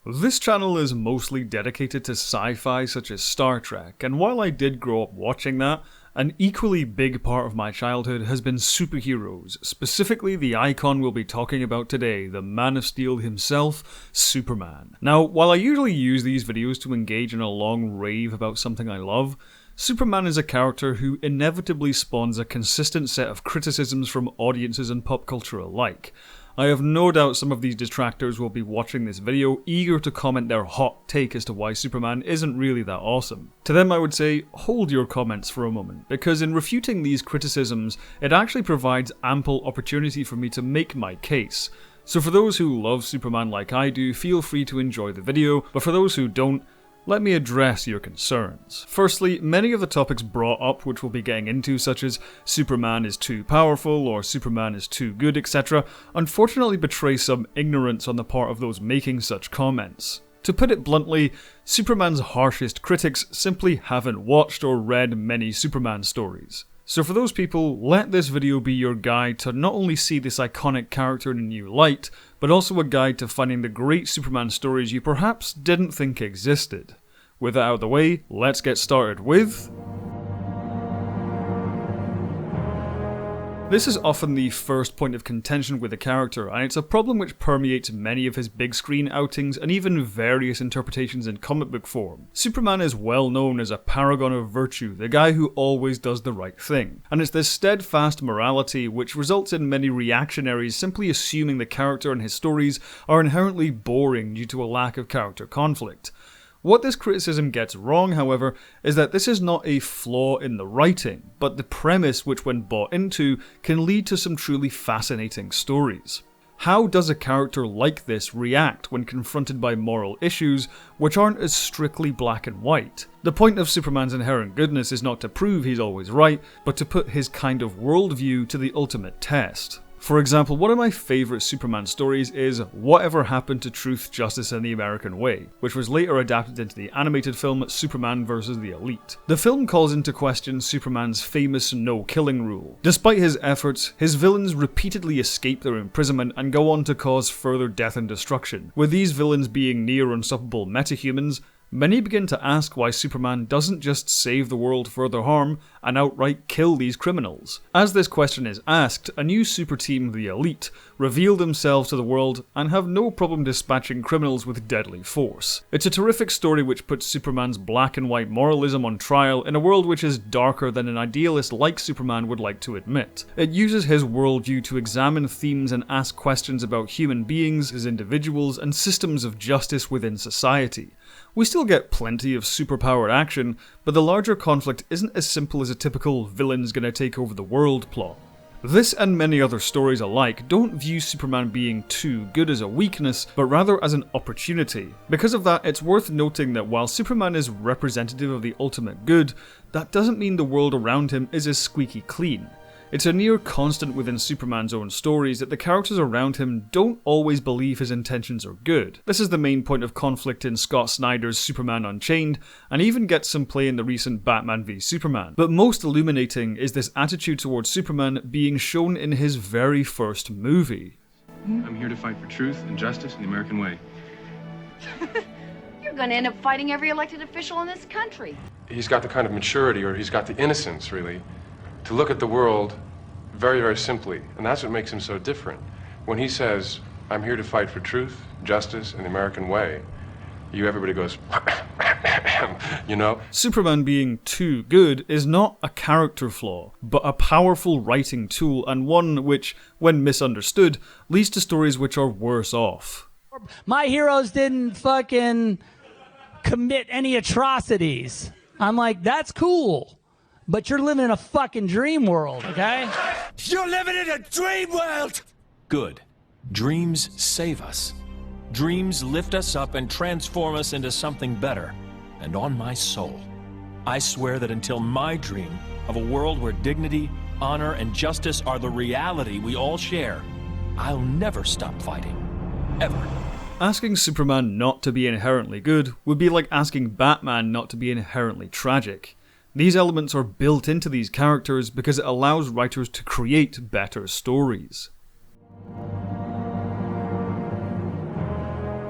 This channel is mostly dedicated to sci-fi such as Star Trek, and while I did grow up watching that, an equally big part of my childhood has been superheroes, specifically the icon we'll be talking about today, the Man of Steel himself, Superman. Now, while I usually use these videos to engage in a long rave about something I love, Superman is a character who inevitably spawns a consistent set of criticisms from audiences and pop culture alike. I have no doubt some of these detractors will be watching this video eager to comment their hot take as to why Superman isn't really that awesome. To them I would say, hold your comments for a moment, because in refuting these criticisms, it actually provides ample opportunity for me to make my case. So for those who love Superman like I do, feel free to enjoy the video, but for those who don't, let me address your concerns. Firstly, many of the topics brought up which we'll be getting into, such as Superman is too powerful or Superman is too good, etc., unfortunately betray some ignorance on the part of those making such comments. To put it bluntly, Superman's harshest critics simply haven't watched or read many Superman stories. So for those people, let this video be your guide to not only see this iconic character in a new light, but also a guide to finding the great Superman stories you perhaps didn't think existed. With that out of the way, let's get started with... This is often the first point of contention with the character, and it's a problem which permeates many of his big screen outings and even various interpretations in comic book form. Superman is well known as a paragon of virtue, the guy who always does the right thing. And it's this steadfast morality which results in many reactionaries simply assuming the character and his stories are inherently boring due to a lack of character conflict. What this criticism gets wrong, however, is that this is not a flaw in the writing, but the premise which when bought into can lead to some truly fascinating stories. How does a character like this react when confronted by moral issues which aren't as strictly black and white? The point of Superman's inherent goodness is not to prove he's always right, but to put his kind of worldview to the ultimate test. For example, one of my favourite Superman stories is Whatever Happened to Truth, Justice and the American Way, which was later adapted into the animated film Superman vs. the Elite. The film calls into question Superman's famous no-killing rule. Despite his efforts, his villains repeatedly escape their imprisonment and go on to cause further death and destruction. With these villains being near unstoppable metahumans, many begin to ask why Superman doesn't just save the world further harm and outright kill these criminals. As this question is asked, a new super team, the Elite, reveal themselves to the world and have no problem dispatching criminals with deadly force. It's a terrific story which puts Superman's black and white moralism on trial in a world which is darker than an idealist like Superman would like to admit. It uses his worldview to examine themes and ask questions about human beings as individuals and systems of justice within society. We still get plenty of superpowered action, but the larger conflict isn't as simple as a typical villain's gonna take over the world plot. This and many other stories alike don't view Superman being too good as a weakness, but rather as an opportunity. Because of that, it's worth noting that while Superman is representative of the ultimate good, that doesn't mean the world around him is as squeaky clean. It's a near constant within Superman's own stories that the characters around him don't always believe his intentions are good. This is the main point of conflict in Scott Snyder's Superman Unchained, and even gets some play in the recent Batman v Superman. But most illuminating is this attitude towards Superman being shown in his very first movie. I'm here to fight for truth and justice in the American way. You're gonna end up fighting every elected official in this country. He's got the kind of maturity, or he's got the innocence, really, to look at the world very, very simply, and that's what makes him so different. When he says, I'm here to fight for truth, justice, and the American way, everybody goes, you know? Superman being too good is not a character flaw, but a powerful writing tool, and one which, when misunderstood, leads to stories which are worse off. My heroes didn't fucking commit any atrocities. I'm like, that's cool. But you're living in a fucking dream world, okay? You're living in a dream world! Good. Dreams save us. Dreams lift us up and transform us into something better. And on my soul, I swear that until my dream of a world where dignity, honor, and justice are the reality we all share, I'll never stop fighting. Ever. Asking Superman not to be inherently good would be like asking Batman not to be inherently tragic. These elements are built into these characters because it allows writers to create better stories.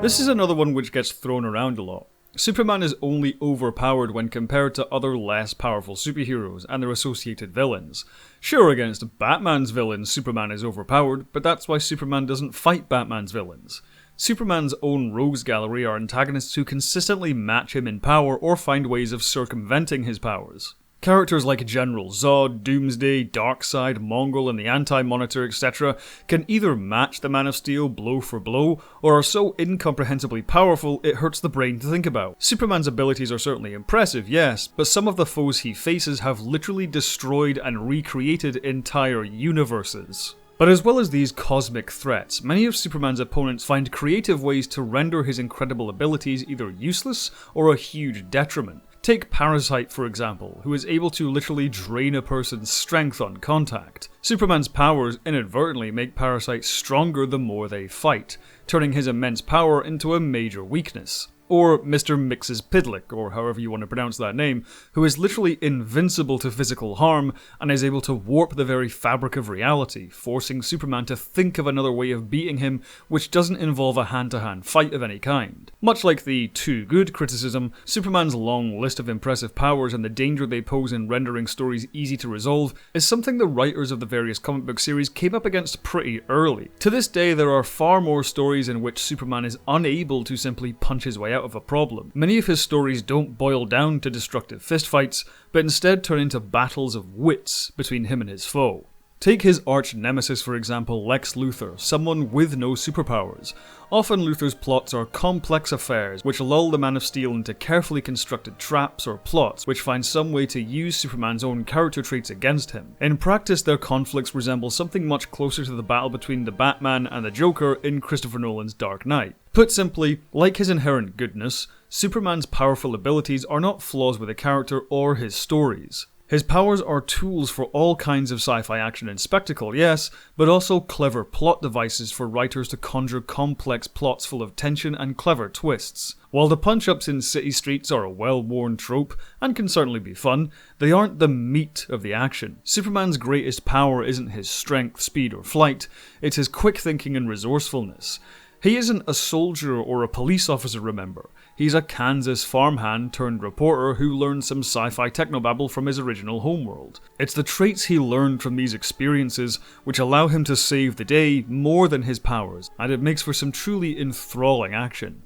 This is another one which gets thrown around a lot. Superman is only overpowered when compared to other less powerful superheroes and their associated villains. Sure, against Batman's villains, Superman is overpowered, but that's why Superman doesn't fight Batman's villains. Superman's own rogues gallery are antagonists who consistently match him in power or find ways of circumventing his powers. Characters like General Zod, Doomsday, Darkseid, Mongol, and the Anti-Monitor, etc. can either match the Man of Steel blow for blow, or are so incomprehensibly powerful it hurts the brain to think about. Superman's abilities are certainly impressive, yes, but some of the foes he faces have literally destroyed and recreated entire universes. But as well as these cosmic threats, many of Superman's opponents find creative ways to render his incredible abilities either useless or a huge detriment. Take Parasite for example, who is able to literally drain a person's strength on contact. Superman's powers inadvertently make Parasite stronger the more they fight, turning his immense power into a major weakness. Or Mr. Mxyzptlk, or however you want to pronounce that name, who is literally invincible to physical harm and is able to warp the very fabric of reality, forcing Superman to think of another way of beating him which doesn't involve a hand-to-hand fight of any kind. Much like the too good criticism, Superman's long list of impressive powers and the danger they pose in rendering stories easy to resolve is something the writers of the various comic book series came up against pretty early. To this day, there are far more stories in which Superman is unable to simply punch his way out of a problem. Many of his stories don't boil down to destructive fistfights, but instead turn into battles of wits between him and his foe. Take his arch-nemesis for example, Lex Luthor, someone with no superpowers. Often Luthor's plots are complex affairs which lull the Man of Steel into carefully constructed traps or plots which find some way to use Superman's own character traits against him. In practice, their conflicts resemble something much closer to the battle between the Batman and the Joker in Christopher Nolan's Dark Knight. Put simply, like his inherent goodness, Superman's powerful abilities are not flaws with the character or his stories. His powers are tools for all kinds of sci-fi action and spectacle, yes, but also clever plot devices for writers to conjure complex plots full of tension and clever twists. While the punch-ups in city streets are a well-worn trope, and can certainly be fun, they aren't the meat of the action. Superman's greatest power isn't his strength, speed, or flight, it's his quick thinking and resourcefulness. He isn't a soldier or a police officer, remember. He's a Kansas farmhand turned reporter who learned some sci-fi technobabble from his original homeworld. It's the traits he learned from these experiences which allow him to save the day more than his powers, and it makes for some truly enthralling action.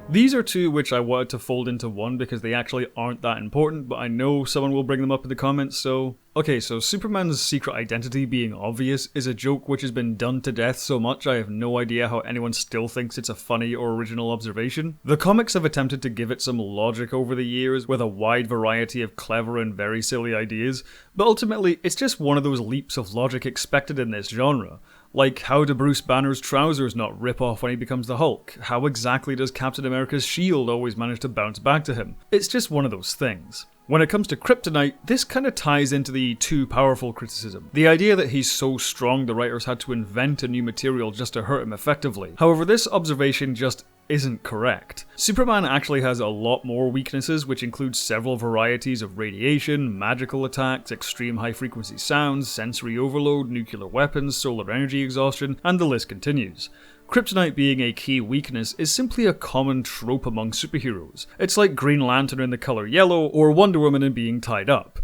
These are two which I wanted to fold into one because they actually aren't that important, but I know someone will bring them up in the comments, so... Okay, so Superman's secret identity being obvious is a joke which has been done to death so much I have no idea how anyone still thinks it's a funny or original observation. The comics have attempted to give it some logic over the years with a wide variety of clever and very silly ideas, but ultimately it's just one of those leaps of logic expected in this genre. Like, how do Bruce Banner's trousers not rip off when he becomes the Hulk? How exactly does Captain America's shield always manage to bounce back to him? It's just one of those things. When it comes to Kryptonite, this kind of ties into the too powerful criticism. The idea that he's so strong the writers had to invent a new material just to hurt him effectively. However, this observation just isn't correct. Superman actually has a lot more weaknesses, which include several varieties of radiation, magical attacks, extreme high-frequency sounds, sensory overload, nuclear weapons, solar energy exhaustion, and the list continues. Kryptonite being a key weakness is simply a common trope among superheroes. It's like Green Lantern in the color yellow, or Wonder Woman in being tied up.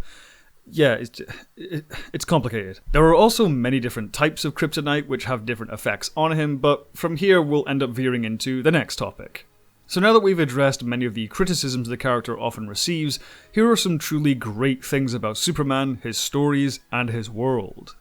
Yeah, it's complicated. There are also many different types of kryptonite which have different effects on him, but from here we'll end up veering into the next topic. So now that we've addressed many of the criticisms the character often receives, here are some truly great things about Superman, his stories, and his world.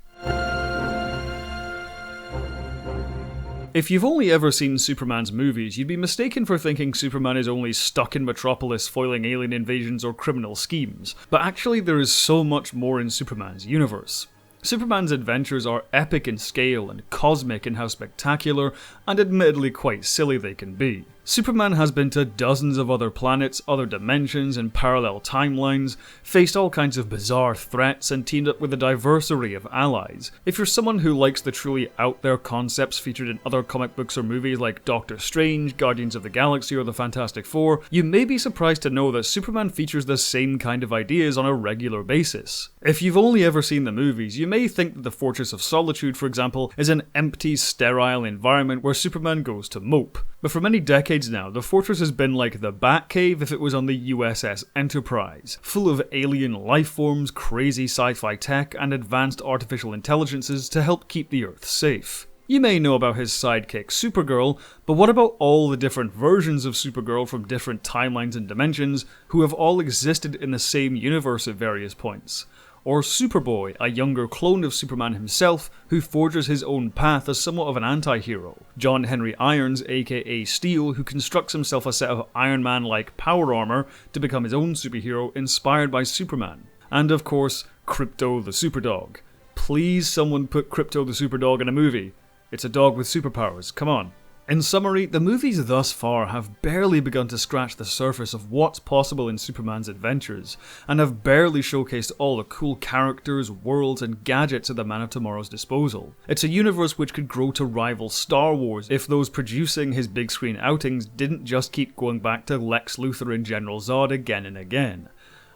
If you've only ever seen Superman's movies, you'd be mistaken for thinking Superman is only stuck in Metropolis foiling alien invasions or criminal schemes, but actually there is so much more in Superman's universe. Superman's adventures are epic in scale and cosmic in how spectacular and admittedly quite silly they can be. Superman has been to dozens of other planets, other dimensions, and parallel timelines, faced all kinds of bizarre threats, and teamed up with a diverse array of allies. If you're someone who likes the truly out-there concepts featured in other comic books or movies like Doctor Strange, Guardians of the Galaxy, or the Fantastic Four, you may be surprised to know that Superman features the same kind of ideas on a regular basis. If you've only ever seen the movies, you may think that the Fortress of Solitude, for example, is an empty, sterile environment where Superman goes to mope. But for many decades now, the Fortress has been like the Batcave if it was on the USS Enterprise, full of alien life forms, crazy sci-fi tech, and advanced artificial intelligences to help keep the Earth safe. You may know about his sidekick Supergirl, but what about all the different versions of Supergirl from different timelines and dimensions who have all existed in the same universe at various points? Or Superboy, a younger clone of Superman himself who forges his own path as somewhat of an anti-hero. John Henry Irons, aka Steel, who constructs himself a set of Iron Man-like power armor to become his own superhero inspired by Superman. And of course, Krypto the Superdog. Please someone put Krypto the Superdog in a movie. It's a dog with superpowers, come on. In summary, the movies thus far have barely begun to scratch the surface of what's possible in Superman's adventures, and have barely showcased all the cool characters, worlds, and gadgets at the Man of Tomorrow's disposal. It's a universe which could grow to rival Star Wars if those producing his big screen outings didn't just keep going back to Lex Luthor and General Zod again and again.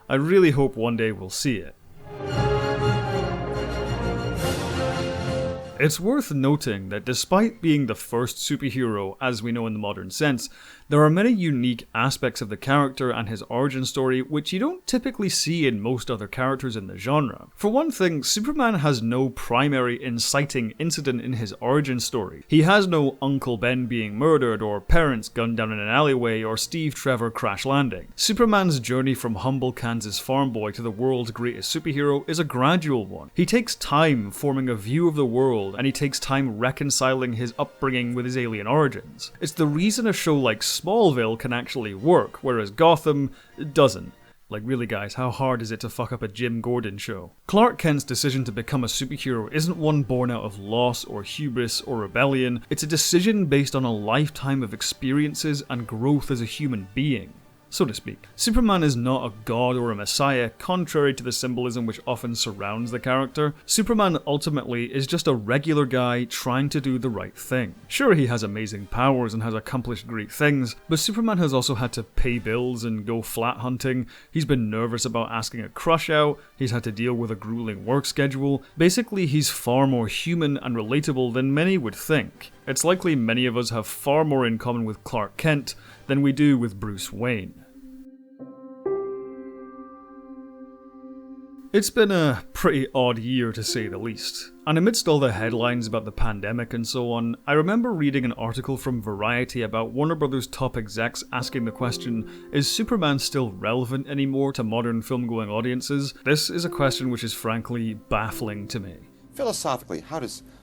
I really hope one day we'll see it. It's worth noting that despite being the first superhero as we know in the modern sense, there are many unique aspects of the character and his origin story which you don't typically see in most other characters in the genre. For one thing, Superman has no primary inciting incident in his origin story. He has no Uncle Ben being murdered, or parents gunned down in an alleyway, or Steve Trevor crash landing. Superman's journey from humble Kansas farm boy to the world's greatest superhero is a gradual one. He takes time forming a view of the world, and he takes time reconciling his upbringing with his alien origins. It's the reason a show like Smallville can actually work, whereas Gotham doesn't. Like really guys, how hard is it to fuck up a Jim Gordon show? Clark Kent's decision to become a superhero isn't one born out of loss or hubris or rebellion, it's a decision based on a lifetime of experiences and growth as a human being, so to speak. Superman is not a god or a messiah, contrary to the symbolism which often surrounds the character. Superman ultimately is just a regular guy trying to do the right thing. Sure, he has amazing powers and has accomplished great things, but Superman has also had to pay bills and go flat hunting. He's been nervous about asking a crush out, he's had to deal with a grueling work schedule. Basically, he's far more human and relatable than many would think. It's likely many of us have far more in common with Clark Kent than we do with Bruce Wayne. It's been a pretty odd year to say the least, and amidst all the headlines about the pandemic and so on, I remember reading an article from Variety about Warner Brothers top execs asking the question, is Superman still relevant anymore to modern film-going audiences? This is a question which is frankly baffling to me. Philosophically,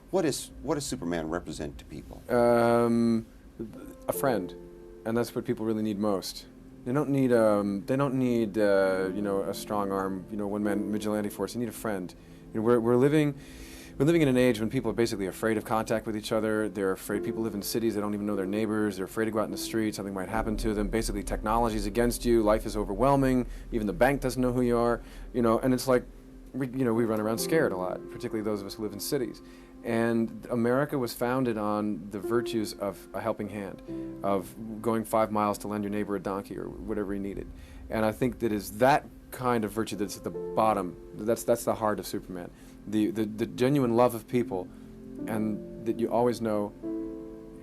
what does Superman represent to people? A friend, and that's what people really need most. They don't need a strong arm, one-man vigilante force. They need a friend. We're living in an age when people are basically afraid of contact with each other. They're afraid. People live in cities, they don't even know their neighbors. They're afraid to go out in the street. Something might happen to them. Basically, technology's against you. Life is overwhelming. Even the bank doesn't know who you are. And it's like, we run around scared a lot, particularly those of us who live in cities. And America was founded on the virtues of a helping hand, of going 5 miles to lend your neighbor a donkey or whatever he needed. And I think that is that kind of virtue that's at the bottom, that's the heart of Superman. The genuine love of people, and that you always know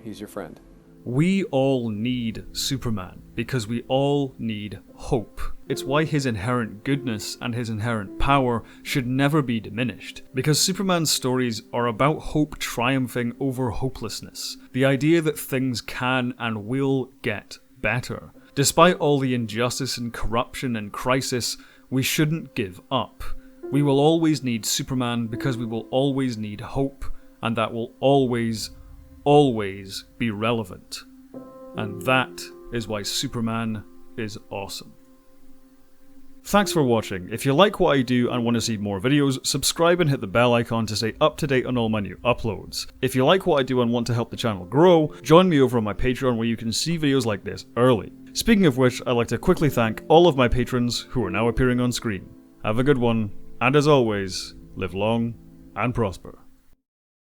he's your friend. We all need Superman, because we all need hope. It's why his inherent goodness and his inherent power should never be diminished, because Superman's stories are about hope triumphing over hopelessness, the idea that things can and will get better. Despite all the injustice and corruption and crisis, we shouldn't give up. We will always need Superman because we will always need hope, and that will always be relevant. And that is why Superman is awesome. Thanks for watching. If you like what I do and want to see more videos, subscribe and hit the bell icon to stay up to date on all my new uploads. If you like what I do and want to help the channel grow, join me over on my Patreon where you can see videos like this early. Speaking of which, I'd like to quickly thank all of my patrons who are now appearing on screen. Have a good one, and as always, live long and prosper.